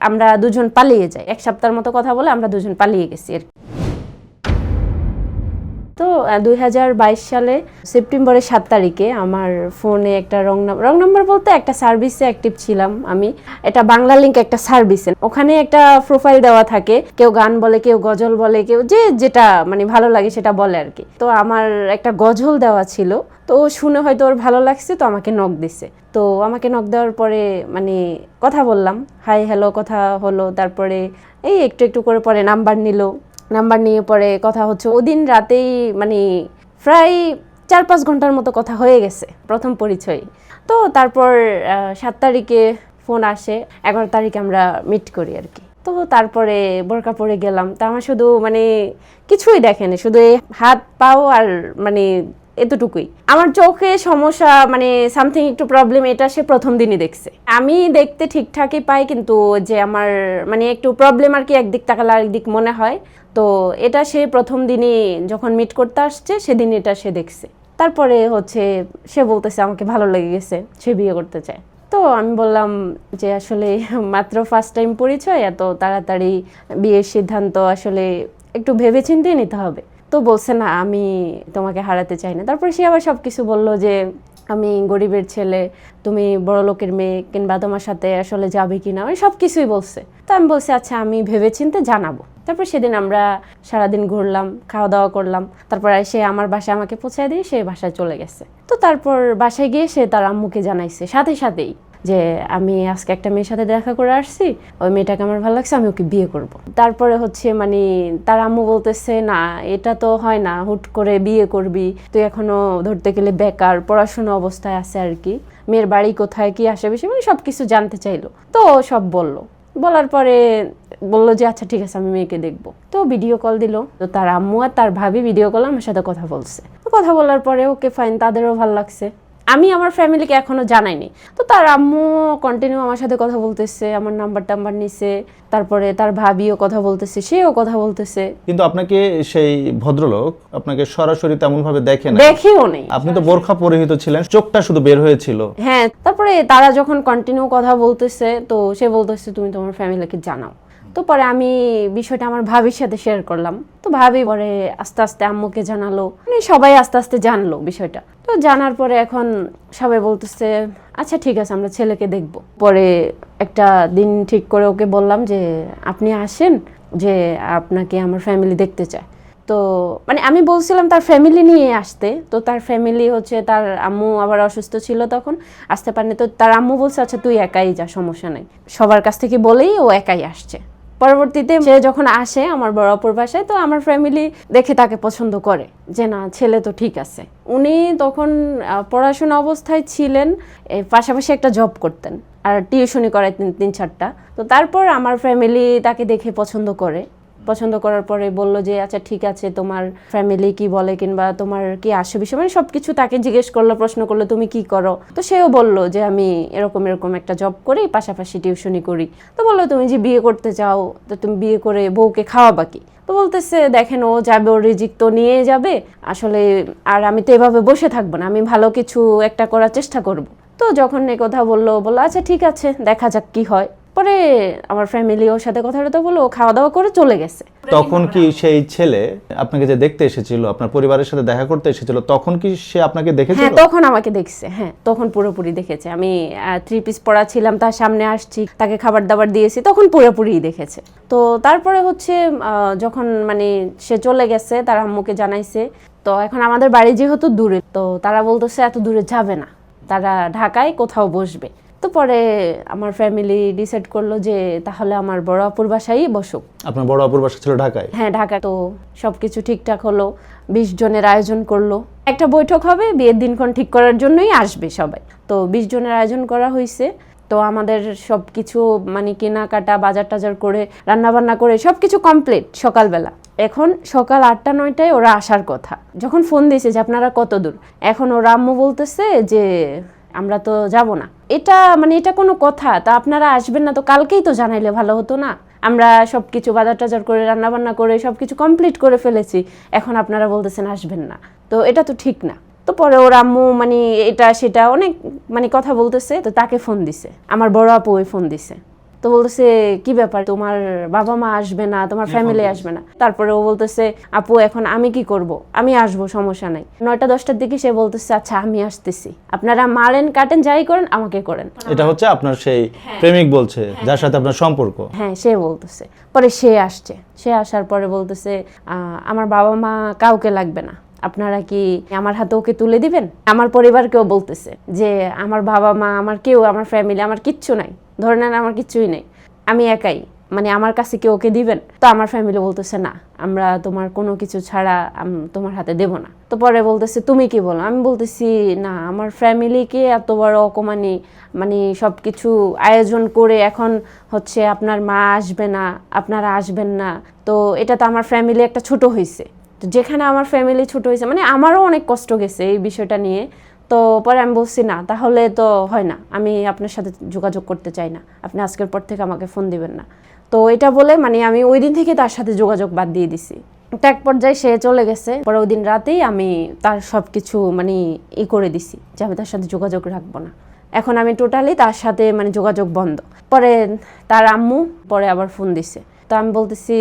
আমরা দুজন পালিয়ে যাই। 1 সপ্তাহের মতো কথা বলে আমরা দুজন পালিয়ে গেছি আর কি। তো 2022 সালে সেপ্টেম্বরের 7 তারিখে আমার ফোনে একটা রং নাম্বার বলতে একটা সার্ভিসে অ্যাক্টিভ ছিলাম আমি। এটা বাংলা লিংক একটা সার্ভিসে, ওখানে একটা প্রোফাইল দেওয়া থাকে, কেউ গান বলে, কেউ গজল বলে, কেউ যেটা মানে ভালো লাগে সেটা বলে আর কি। তো আমার একটা গজল দেওয়া ছিল, তো শুনে হয়তো ওর ভালো লাগছে, তো আমাকে নক দিছে। তো আমাকে নক দেওয়ার পরে মানে কথা বললাম, হাই হ্যালো কথা হলো, তারপরে এই একটু একটু করে পরে নাম্বার নিয়ে পরে কথা হচ্ছে। ওদিন রাতেই মানে প্রায় 4-5 ঘন্টার মতো কথা হয়ে গেছে প্রথম পরিচয়। তো তারপর 7 তারিখে ফোন আসে, 11 তারিখে আমরা মিট করি আর কি। তো তারপরে বোরকা পরে গেলাম, তা আমার শুধু মানে কিছুই দেখেনি, শুধু এই হাত পাও আর মানে এতটুকুই। আমার চোখে সমস্যা মানে সামথিং একটু প্রবলেম, এটা সে প্রথম দিনই দেখছে। আমি দেখতে ঠিকঠাকই পাই, কিন্তু যে আমার মানে একটু প্রবলেম আর কি, একদিক তাকালে আরেকদিক মনে হয়। তো এটা সে প্রথম দিনই যখন মিট করতে আসছে সেদিন এটা সে দেখছে। তারপরে হচ্ছে সে বলতেছে আমাকে ভালো লেগে গেছে, সে বিয়ে করতে চায়। তো আমি বললাম যে আসলে মাত্র ফার্স্ট টাইম পরিচয়, এত তাড়াতাড়ি বিয়ের সিদ্ধান্ত আসলে একটু ভেবেচিন্তে নিতে হবে। তো বলছে না, আমি তোমাকে হারাতে চাই না। তারপরে সে আবার সব কিছু বললো যে আমি গরিবের ছেলে, তুমি বড় লোকের মেয়ে, কিংবা তোমার সাথে আসলে যাবে কিনা, ওই সব কিছুই বলছে। তো আমি বলছি আচ্ছা আমি ভেবেচিন্তে জানাবো। তারপর সেদিন আমরা সারাদিন ঘুরলাম, খাওয়া দাওয়া করলাম। তারপর সে আমার বাসায় আমাকে পৌঁছায় দিয়ে সে বাসায় চলে গেছে। তো তারপর বাসায় গিয়ে সে তার আম্মুকে জানাইছে সাথেই যে আমি আজকে একটা মেয়ের সাথে দেখা করে আসছি, ওই মেয়েটাকে আমার ভালো লাগছে, আমি ওকে বিয়ে করব। তারপরে হচ্ছে মানে তার আম্মু বলতেছে না, এটা তো হয় না, হুট করে বিয়ে করবি, তুই এখনো ধরতে গেলে বেকার, পড়াশোনা অবস্থায় আছে আর কি, মেয়ের বাড়ি কোথায়, কি আসে বেশি, মানে সব কিছু জানতে চাইলো। তো সব বলার পরে বললো যে আচ্ছা ঠিক আছে আমি মেয়েকে দেখবো। তো ভিডিও কল দিল, তো তার আম্মু আর তার ভাবি ভিডিও কল আমার সাথে কথা বলছে। তো কথা বলার পরে ওকে ফাইন, তাদেরও ভালো লাগছে। আমি আমার ফ্যামিলিকে এখনো জানাইনি। তো তার আম্মু কন্টিনিউ আমার সাথে কথা বলতেছে, আমার নাম্বার নিছে, তারপরে তার ভাবিও কথা বলতেছে, সেও কথা বলতেছে। কিন্তু আপনাকে সেই ভদ্রলোক আপনাকে সরাসরি তেমন ভাবে দেখেও নেই, আপনি তো বোরখা পরিহিত ছিলেন, চোখটা শুধু বের হয়েছিল। হ্যাঁ, তারপরে তারা যখন কন্টিনিউ কথা বলতেছে, তো সে বলতেছে তুমি তোমার ফ্যামিলিকে জানাও। তো পরে আমি বিষয়টা আমার ভাবির সাথে শেয়ার করলাম। তো ভাবি পরে আস্তে আস্তে আম্মুকে জানালো, মানে সবাই আস্তে আস্তে জানলো বিষয়টা। তো জানার পরে এখন সবাই বলতেছে আচ্ছা ঠিক আছে আমরা ছেলেকে দেখব। পরে একটা দিন ঠিক করে ওকে বললাম যে আপনি আসেন, যে আপনাকে আমার ফ্যামিলি দেখতে চায়। তো মানে আমি বলছিলাম তার ফ্যামিলি নিয়ে আসতে, তো তার ফ্যামিলি হচ্ছে তার আম্মু আবার অসুস্থ ছিল, তখন আসতে পারেনি। তো তার আম্মু বলছে আচ্ছা তুই একাই যা, সমস্যা নাই, সবার কাছ থেকে বলেই ও একাই আসছে। পরবর্তীতে সে যখন আসে আমার বড় আপুর বাসায়, তো আমার ফ্যামিলি দেখে তাকে পছন্দ করে যে না ছেলে তো ঠিক আছে। উনি তখন পড়াশোনা অবস্থায় ছিলেন, পাশাপাশি একটা জব করতেন আর টিউশনি করাইতেন 3-4টা। তো তারপর আমার ফ্যামিলি তাকে দেখে পছন্দ করার পরে বলল যে আচ্ছা ঠিক আছে তোমার ফ্যামিলি কি বলে, কিংবা তোমার কি আসে বিষয়, মানে সবকিছু তাকে জিজ্ঞেস করলো, প্রশ্ন করলো তুমি কি করো। তো সেও বলল যে আমি এরকম একটা জব করি, পাশাপাশি টিউশনি করি। তো বললো তুমি যে বিয়ে করতে চাও, তো তুমি বিয়ে করে বউকে খাওয়াবা কি। তো বলতেছে দেখেন ও যাবে, ওর রিজিক তো নিয়ে যাবে আসলে, আর আমি তো এভাবে বসে থাকবো না, আমি ভালো কিছু একটা করার চেষ্টা করব। তো যখন এই কথা বললো আচ্ছা ঠিক আছে দেখা যাক কি হয়। পরে আমার ফ্যামিলি ওর সাথে কথা বললো, ও খাওয়া দাওয়া করে চলে গেছে। তখন কি সেই ছেলে আপনাকে যে দেখতে এসেছিল, আপনার পরিবারের সাথে দেখা করতে এসেছিল, তখন কি সে আপনাকে দেখেছিল? হ্যাঁ তখন আমাকে দেখছে, হ্যাঁ তখন পুরোপুরি দেখেছে। আমি 3 পিস পরা ছিলাম, তার সামনে আসছি, তাকে খাবার দাবার দিয়েছি, তখন পুরোপুরি দেখেছে। তো তারপরে হচ্ছে যখন মানে সে চলে গেছে, তার আম্মুকে জানাইছে। তো এখন আমাদের বাড়ি যেহেতু দূরে, তো তারা বলতেছে এত দূরে যাবে না, তারা ঢাকায় কোথাও বসবে। তো পরে আমার ফ্যামিলি ডিসাইড করলো যে তাহলে আমার বড় আপুর বাসায় বসুক। আপনার বড় আপুর বাসা ছিল ঢাকায়? হ্যাঁ ঢাকায়। তো সবকিছু ঠিকঠাক হলো, 20 জনের আয়োজন করলো, একটা বৈঠক হবে, বিয়ের দিনক্ষণ ঠিক করার জন্যই আসবে সবাই। তো 20 জনের আয়োজন করা হয়েছে। তো আমাদের সব কিছু মানে কেনাকাটা, বাজার টাজার করে, রান্নাবান্না করে সবকিছু কমপ্লিট সকালবেলা। এখন সকাল 8টা-9টায় ওরা আসার কথা। যখন ফোন দিয়েছে যে আপনারা কত দূর, এখন ওরা আম্মু বলতেছে যে আমরা তো যাব না। এটা কোনো কথা? তা আপনারা আসবেন না তো কালকেই তো জানাইলে ভালো হতো না? আমরা সবকিছু বাজার টাজার করে, রান্নাবান্না করে সবকিছু কমপ্লিট করে ফেলেছি, এখন আপনারা বলতেছেন আসবেন না, তো এটা তো ঠিক না। তো পরে ওর আম্মু মানে এটা সেটা অনেক মানে কথা বলতেছে। তো তাকে ফোন দিছে, আমার বড় আপু ফোন দিছে। তো বলতেছে কি ব্যাপার, তোমার বাবা মা আসবে না, তোমার ফ্যামিলি আসবে না? তারপরে ও বলতেছে আপু এখন আমি কি করব, আমি আসবো, সমস্যা নাই। 9টা-10টার দিকে সে বলতেছে আচ্ছা আমি আসতেছি, আপনারা মারেন কাটেন যাই করেন আমাকে করেন। এটা হচ্ছে আপনার সেই প্রেমিক বলছে যার সাথে আপনার সম্পর্ক? হ্যাঁ, সে বলতেছে। পরে সে আসছে, সে আসার পরে বলতেছে আমার বাবা মা কাউকে লাগবে না, আপনারা কি আমার হাতে ওকে তুলে দিবেন? আমার পরিবারকেও বলতেছে যে আমার বাবা মা, আমার কেউ, আমার ফ্যামিলি, আমার কিচ্ছু নাই, ধরে নেন আমার কিচ্ছুই নেই, আমি একাই, মানে আমার কাছে কি ওকে দিবেন? তো আমার ফ্যামিলি বলতেছে না, আমরা তোমার কোনো কিছু ছাড়া তোমার হাতে দেব না। তো পরে বলতেছে তুমি কি বলো? আমি বলতেছি না, আমার ফ্যামিলিকে এত বড় অকমানি, মানে সব কিছু আয়োজন করে এখন হচ্ছে আপনার মা আসবে না, আপনারা আসবেন না, তো এটা তো আমার ফ্যামিলি একটা ছোট হয়েছে। তো যেখানে আমার ফ্যামিলি ছোট হয়েছে, মানে আমারও অনেক কষ্ট গেছে এই বিষয়টা নিয়ে। তো পরে আমি বলছি না, তাহলে তো হয় না, আমি আপনার সাথে যোগাযোগ করতে চাই না, আপনি আজকের পর থেকে আমাকে ফোন দিবেন না। তো এটা বলে মানে আমি ওই দিন থেকে তার সাথে যোগাযোগ বাদ দিয়ে দিছি। তো এক পর্যায়ে সে চলে গেছে, পরে ওই দিন রাতেই আমি তার সব কিছু মানে করে দিছি যে আমি তার সাথে যোগাযোগ রাখবো না। এখন আমি টোটালি তার সাথে মানে যোগাযোগ বন্ধ। পরে তার আম্মু পরে আবার ফোন দিছে। তো আমি বলতেছি,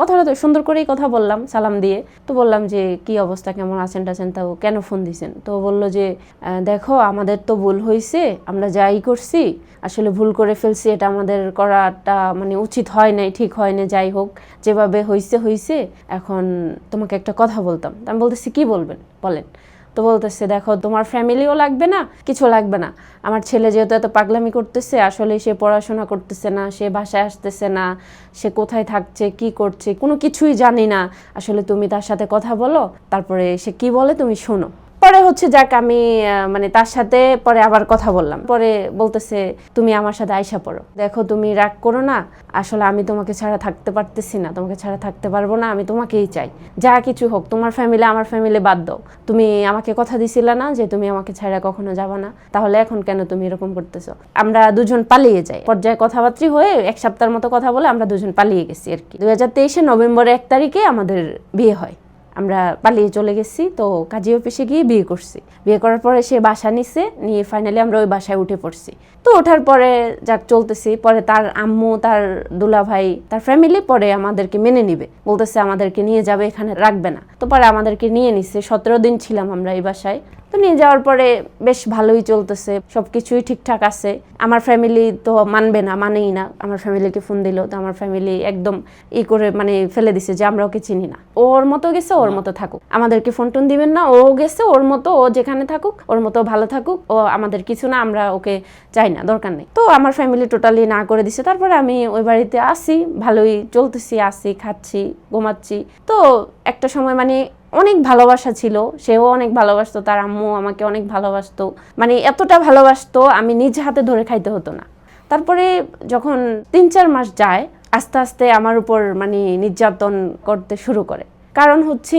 কথাটা তো সুন্দর করেই কথা বললাম সালাম দিয়ে। তো বললাম যে কি অবস্থা, কেমন আছেন টাছেন, তাও কেন ফোন দিছেন? তো বললো যে দেখো আমাদের তো ভুল হয়েছে, আমরা যাই করছি আসলে ভুল করে ফেলছি, এটা আমাদের করাটা মানে উচিত হয় নাই, ঠিক হয় না, যাই হোক যেভাবে হয়েছে হয়েছে, এখন তোমাকে একটা কথা বলতাম। আমি বলতেছি কি বলবেন, বলেন। তো বলতেছে দেখো তোমার ফ্যামিলিও লাগবে না, কিছু লাগবে না, আমার ছেলে যেহেতু এত পাগলামি করতেছে, আসলে সে পড়াশোনা করতেছে না, সে বাসায় আসতেছে না, সে কোথায় থাকছে কি করছে কোনো কিছুই জানি না, আসলে তুমি তার সাথে কথা বলো, তারপরে সে কি বলে তুমি শোনো। পরে হচ্ছে যাক আমি মানে তার সাথে পরে আবার কথা বললাম। পরে বলতেছে তুমি আমার সাথে আইসা পড়ো, দেখো তুমি রাগ করো না, আসলে আমি তোমাকে ছাড়া থাকতে পারতেছি না, তোমাকে ছাড়া থাকতে পারবো না, আমি তোমাকেই চাই, যা কিছু হোক, তোমার ফ্যামিলি আমার ফ্যামিলি বাদ দাও, তুমি আমাকে কথা দিছিলে না যে তুমি আমাকে ছাড়া কখনো যাবা না, তাহলে এখন কেন তুমি এরকম করতেছো? আমরা দুজন পালিয়ে যাই। পর্যায়ে কথাবার্তা হয়ে 1 সপ্তাহের মতো কথা বলে আমরা দুজন পালিয়ে গেছি আর কি। 2023 নভেম্বরের 1 তারিখে আমাদের বিয়ে হয়। আমরা পালিয়ে চলে গেছি। তো কাজী অফিসে গিয়ে বিয়ে করছি। বিয়ে করার পরে সে বাসা নিছে, নিয়ে ফাইনালি আমরা ওই বাসায় উঠে পড়ছি। তো ওঠার পরে যাক চলতেছি, পরে তার আম্মু, তার দুলা ভাই, তার ফ্যামিলি পরে আমাদেরকে মেনে নিবে, বলতেছে আমাদেরকে নিয়ে যাবে, এখানে রাখবে না। তো পরে আমাদেরকে নিয়ে নিচ্ছে, 17 দিন ছিলাম আমরা এই বাসায়। তো নিয়ে যাওয়ার পরে বেশ ভালোই চলতেছে, সব কিছুই ঠিকঠাক আছে। আমার ফ্যামিলি তো মানবে না, মানেই না। আমার ফ্যামিলিকে ফোন দিল, তো আমার ফ্যামিলি একদম করে মানে ফেলে দিছে যে আমরা ওকে চিনি না, ওর মতো গেছে, ওর মতো থাকুক, আমাদেরকে ফোন টোন দিবেন না, ও গেছে ওর মতো, ও যেখানে থাকুক ওর মতো ভালো থাকুক, ও আমাদের কিছু না, আমরা ওকে চাই না, দরকার নেই। তো আমার ফ্যামিলি টোটালি না করে দিছে। তারপরে আমি ওই বাড়িতে আসি, ভালোই চলতেছি, আসি, খাচ্ছি, ঘুমাচ্ছি। তো একটা সময় মানে অনেক ভালোবাসা ছিল, সেও অনেক ভালোবাসতো, তার আম্মু আমাকে অনেক ভালোবাসতো, মানে এতটা ভালোবাসতো আমি নিজ হাতে ধরে খাইতে হতো না। তারপরে যখন 3-4 মাস যায়, আস্তে আস্তে আমার উপর মানে নির্যাতন করতে শুরু করে। কারণ হচ্ছে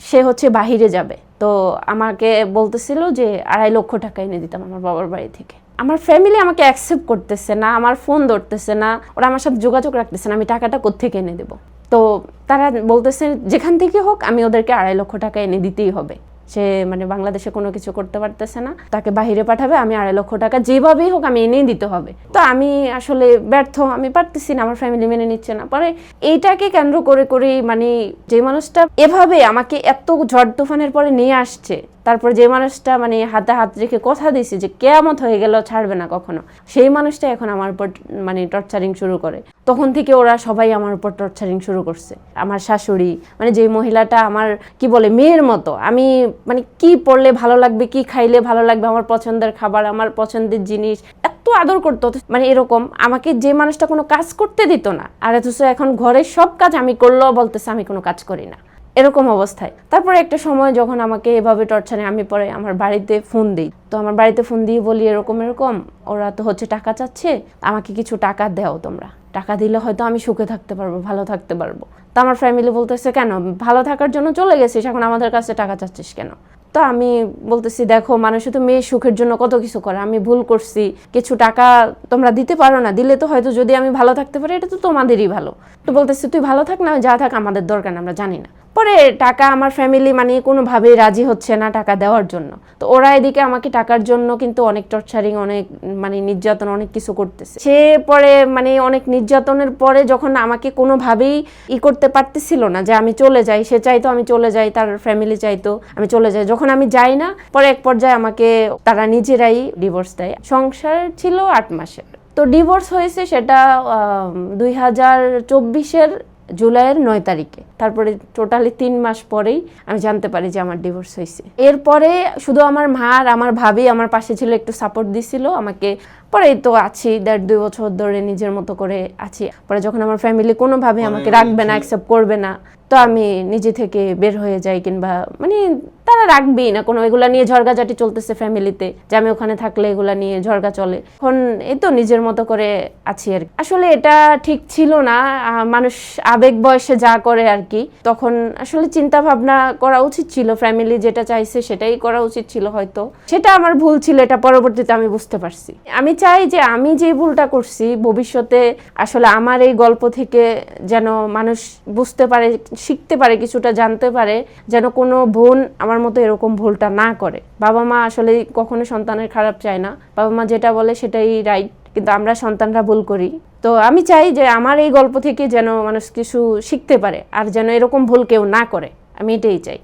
সে হচ্ছে বাহিরে যাবে, তো আমাকে বলতেছিল যে 2.5 লক্ষ টাকা এনে দিতাম আমার বাবার বাড়ি থেকে। আমার ফ্যামিলি আমাকে অ্যাকসেপ্ট করতেছে না, আমার ফোন ধরতেছে না, ওরা আমার সাথে যোগাযোগ রাখতেছে না, আমি টাকাটা কোত্থেকে এনে দেবো? তো তারা বলতেছে যেখান থেকে হোক আমি ওদেরকে 2.5 লক্ষ টাকা এনে দিতেই হবে। সে মানে বাংলাদেশে কোনো কিছু করতে পারতেছে না, তাকে বাহিরে পাঠাবে, আমি 2.5 লক্ষ টাকা যেভাবেই হোক আমি এনেই দিতে হবে। তো আমি আসলে ব্যর্থ, আমি পারতেছি না, আমার ফ্যামিলি মেনে নিচ্ছে না। পরে এইটাকে কেন্দ্র করে করে মানে যে মানুষটা এভাবে আমাকে এত ঝড় তুফানের পরে নিয়ে আসছে, তারপর যে মানুষটা মানে হাতে হাত রেখে কথা দিয়েছে যে কেয়ামত হয়ে গেল ছাড়বে না কখনো, সেই মানুষটা এখন আমার উপর মানে টর্চারিং শুরু করে। তখন থেকে ওরা সবাই আমার উপর টর্চারিং শুরু করছে। আমার শাশুড়ি, মানে যে মহিলাটা আমার কি বলে মেয়ের মতো, আমি মানে কি পড়লে ভালো লাগবে, কি খাইলে ভালো লাগবে, আমার পছন্দের খাবার, আমার পছন্দের জিনিস এত আদর করতো, মানে এরকম আমাকে যে মানুষটা কোনো কাজ করতে দিত না, আর অথচ এখন ঘরের সব কাজ আমি করলেও বলতেছে আমি কোনো কাজ করি না, এরকম অবস্থায়। তারপরে একটা সময় যখন আমাকে এভাবে টর্চারে, আমি পরে আমার বাড়িতে ফোন দিই। তো আমার বাড়িতে ফোন দিয়ে বলি এরকম এরকম, ওরা তো হচ্ছে টাকা চাচ্ছে, আমাকে কিছু টাকা দাও, তোমরা টাকা দিলে হয়তো আমি সুখে থাকতে পারবো, ভালো থাকতে পারবো। তো আমার ফ্যামিলি বলতেছে কেন, ভালো থাকার জন্য চলে গেছিস, এখন আমাদের কাছে টাকা চাচ্ছিস কেন? তো আমি বলতেছি দেখো মানুষ তো মেয়ের সুখের জন্য কত কিছু করে, আমি ভুল করছি, কিছু টাকা তোমরা দিতে পারো না, দিলে তো হয়তো যদি আমি ভালো থাকতে পারি এটা তো তোমাদেরই ভালো। তো বলতেছি তুই ভালো থাক না, যা থাক আমাদের দরকার না, আমরা জানি না। পরে টাকা আমার ফ্যামিলি মানে কোনোভাবেই রাজি হচ্ছে না টাকা দেওয়ার জন্য। তো ওরা এদিকে আমাকে টাকার জন্য কিন্তু অনেক টর্চারিং, অনেক মানে নির্যাতন, অনেক কিছু করতেছে। সে পরে মানে অনেক নির্যাতনের পরে যখন আমাকে কোনোভাবেই করতে পারতেছিল না যে আমি চলে যাই, সে চাইতো আমি চলে যাই, তার ফ্যামিলি চাইতো আমি চলে যাই, যখন আমি যাই না পরে এক পর্যায়ে আমাকে তারা নিজেরাই ডিভোর্স দেয়। সংসার ছিল 8 মাসের। তো ডিভোর্স হয়েছে সেটা 2024-এর জুলাইয়ের 9 তারিখে। তারপরে টোটালি 3 মাস পরেই আমি জানতে পারি যে আমার ডিভোর্স হয়েছে। এরপরে শুধু আমার মা আর আমার ভাবি আমার পাশে ছিল, একটু সাপোর্ট দিছিল আমাকে। পরে তো আছি 1.5-2 বছর ধরে নিজের মতো করে আছি। পরে যখন আমার ফ্যামিলি কোনোভাবে আমাকে রাখবে না, অ্যাকসেপ্ট করবে না, তো আমি নিজে থেকে বের হয়ে যাই, কিংবা মানে তারা রাখবেই না কোনো, এগুলা নিয়ে ঝগড়াঝাটি চলতেছে ফ্যামিলিতে যে আমি ওখানে থাকলে এগুলা নিয়ে ঝগড়া চলে। এখন এই তো নিজের মতো করে আছি আর কি। আসলে এটা ঠিক ছিল না, মানুষ আবেগ বয়সে যা করে আর কি, তখন আসলে চিন্তা ভাবনা করা উচিত ছিল, ফ্যামিলি যেটা চাইছে সেটাই করা উচিত ছিল। হয়তো সেটা আমার ভুল ছিল, এটা পরবর্তীতে আমি বুঝতে পারছি। আমি চাই যে আমি যে ভুলটা করছি ভবিষ্যতে আসলে আমার এই গল্প থেকে যেন মানুষ বুঝতে পারে, শিখতে পারে, কিছুটা জানতে পারে, যেন কোনো বোন আমার মতো এরকম ভুলটা না করে। বাবা মা আসলে কখনো সন্তানের খারাপ চায় না, বাবা মা যেটা বলে সেটাই রাইট, কিন্তু আমরা সন্তানরা ভুল করি। তো আমি চাই যে আমার এই গল্প থেকে যেন মানুষ কিছু শিখতে পারে, আর যেন এরকম ভুল কেউ না করে, আমি এটাই চাই।